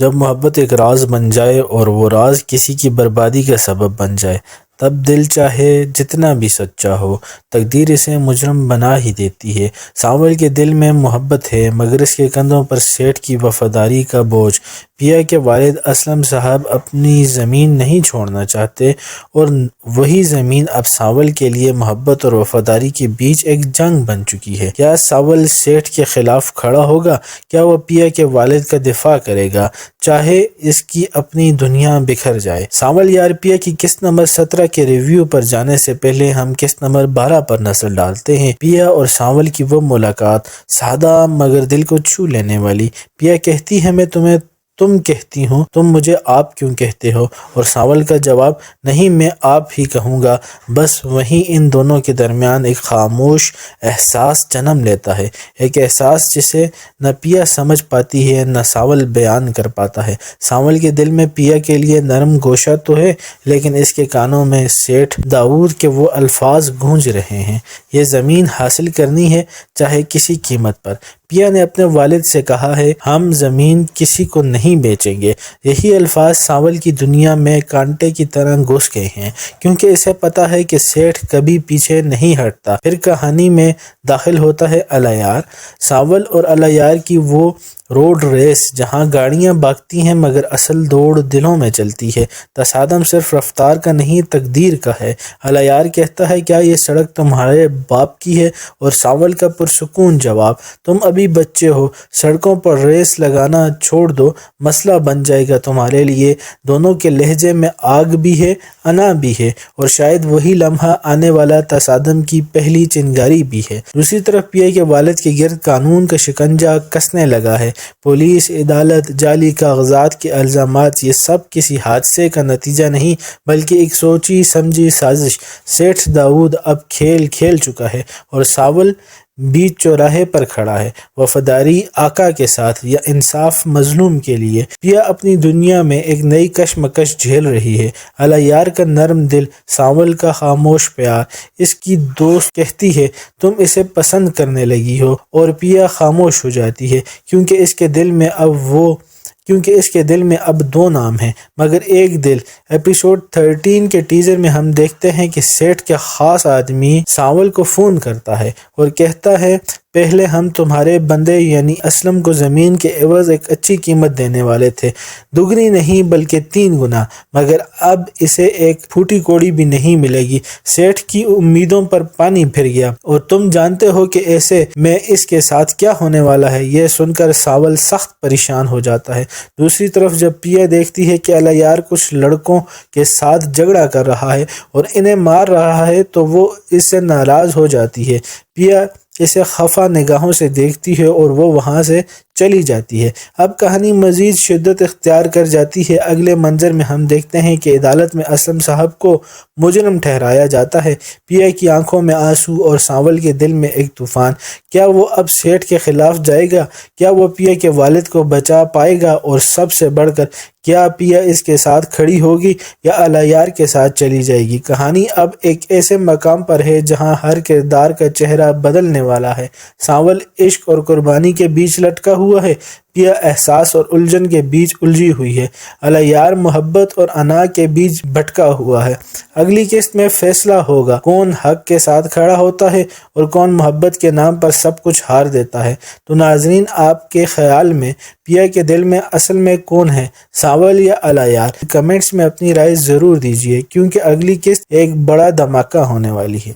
جب محبت ایک راز بن جائے اور وہ راز کسی کی بربادی کا سبب بن جائے، تب دل چاہے جتنا بھی سچا ہو، تقدیر اسے مجرم بنا ہی دیتی ہے۔ سانول کے دل میں محبت ہے، مگر اس کے کندھوں پر سیٹھ کی وفاداری کا بوجھ۔ پیا کے والد اسلم صاحب اپنی زمین نہیں چھوڑنا چاہتے، اور وہی زمین اب سانول کے لیے محبت اور وفاداری کے بیچ ایک جنگ بن چکی ہے۔ کیا سانول سیٹھ کے خلاف کھڑا ہوگا؟ کیا وہ پیا کے والد کا دفاع کرے گا، چاہے اس کی اپنی دنیا بکھر جائے؟ سانول یار پیا کی قسط نمبر 17 کے ریویو پر جانے سے پہلے ہم قسط نمبر 12 پر نظر ڈالتے ہیں۔ پیا اور سانول کی وہ ملاقات، سادہ مگر دل کو چھو لینے والی۔ پیا کہتی ہے، میں تمہیں تم کہتی ہوں، تم مجھے آپ کیوں کہتے ہو؟ اور سانول کا جواب، نہیں میں آپ ہی کہوں گا۔ بس وہیں ان دونوں کے درمیان ایک خاموش احساس جنم لیتا ہے، ایک احساس جسے نہ پیا سمجھ پاتی ہے نہ سانول بیان کر پاتا ہے۔ سانول کے دل میں پیا کے لیے نرم گوشہ تو ہے، لیکن اس کے کانوں میں سیٹھ داؤد کے وہ الفاظ گونج رہے ہیں، یہ زمین حاصل کرنی ہے چاہے کسی قیمت پر۔ پیا نے اپنے والد سے کہا ہے، ہم زمین کسی کو نہیں بیچیں گے۔ یہی الفاظ سانول کی دنیا میں کانٹے کی طرح گھس گئے ہیں، کیونکہ اسے پتا ہے کہ سیٹھ کبھی پیچھے نہیں ہٹتا۔ پھر کہانی میں داخل ہوتا ہے الیار، سانول اور الیار کی وہ روڈ ریس جہاں گاڑیاں بھاگتی ہیں مگر اصل دوڑ دلوں میں چلتی ہے۔ تصادم صرف رفتار کا نہیں، تقدیر کا ہے۔ الیار کہتا ہے، کیا یہ سڑک تمہارے باپ کی ہے؟ اور سانول کا پرسکون جواب، تم ابھی بچے ہو، سڑکوں پر ریس لگانا چھوڑ دو، مسئلہ بن جائے گا تمہارے لیے۔ دونوں کے لہجے میں آگ بھی ہے، انا بھی ہے، اور شاید وہی لمحہ آنے والا تصادم کی پہلی چنگاری بھی ہے۔ دوسری طرف پیا کے والد کے گرد قانون کا شکنجہ کسنے لگا ہے۔ پولیس، عدالت، جعلی کاغذات کے الزامات، یہ سب کسی حادثے کا نتیجہ نہیں بلکہ ایک سوچی سمجھی سازش۔ سیٹھ داؤد اب کھیل کھیل چکا ہے اور سانول بیچ چوراہے پر کھڑا ہے، وفاداری آقا کے ساتھ یا انصاف مظلوم کے لیے۔ پیا اپنی دنیا میں ایک نئی کشمکش جھیل رہی ہے، الیار کا نرم دل، سانول کا خاموش پیار۔ اس کی دوست کہتی ہے، تم اسے پسند کرنے لگی ہو، اور پیا خاموش ہو جاتی ہے کیونکہ اس کے دل میں اب دو نام ہیں مگر ایک دل۔ ایپیسوڈ 13 کے ٹیزر میں ہم دیکھتے ہیں کہ سیٹھ کا خاص آدمی سانول کو فون کرتا ہے اور کہتا ہے، پہلے ہم تمہارے بندے یعنی اسلم کو زمین کے عوض ایک اچھی قیمت دینے والے تھے، دگنی نہیں بلکہ 3 گنا، مگر اب اسے ایک پھوٹی کوڑی بھی نہیں ملے گی۔ سیٹھ کی امیدوں پر پانی پھر گیا، اور تم جانتے ہو کہ ایسے میں اس کے ساتھ کیا ہونے والا ہے۔ یہ سن کر سانول سخت پریشان ہو جاتا ہے۔ دوسری طرف جب پیا دیکھتی ہے کہ الیار کچھ لڑکوں کے ساتھ جھگڑا کر رہا ہے اور انہیں مار رہا ہے تو وہ اس سے ناراض ہو جاتی ہے۔ پیا اسے خفا نگاہوں سے دیکھتی ہے اور وہ وہاں سے چلی جاتی ہے۔ اب کہانی مزید شدت اختیار کر جاتی ہے۔ اگلے منظر میں ہم دیکھتے ہیں کہ عدالت میں اسلم صاحب کو مجرم ٹھہرایا جاتا ہے۔ پیا کی آنکھوں میں آنسو اور سانول کے دل میں ایک طوفان۔ کیا وہ اب سیٹھ کے خلاف جائے گا؟ کیا وہ پیا کے والد کو بچا پائے گا؟ اور سب سے بڑھ کر، کیا پیا اس کے ساتھ کھڑی ہوگی یا الیار کے ساتھ چلی جائے گی؟ کہانی اب ایک ایسے مقام پر ہے جہاں ہر کردار کا چہرہ بدلنے والا ہے۔ سانول عشق اور قربانی کے بیچ لٹکا ہوا ہے، پیا احساس اور الجھن کے بیچ الجھی ہوئی ہے، الیار محبت اور انا کے بیچ بھٹکا ہوا ہے۔ اگلی قسط میں فیصلہ ہوگا، کون حق کے ساتھ کھڑا ہوتا ہے اور کون محبت کے نام پر سب کچھ ہار دیتا ہے۔ تو ناظرین، آپ کے خیال میں پیا کے دل میں اصل میں کون ہے، سانول یا الیار؟ کمنٹس میں اپنی رائے ضرور دیجیے، کیونکہ اگلی قسط ایک بڑا دھماکہ ہونے والی ہے۔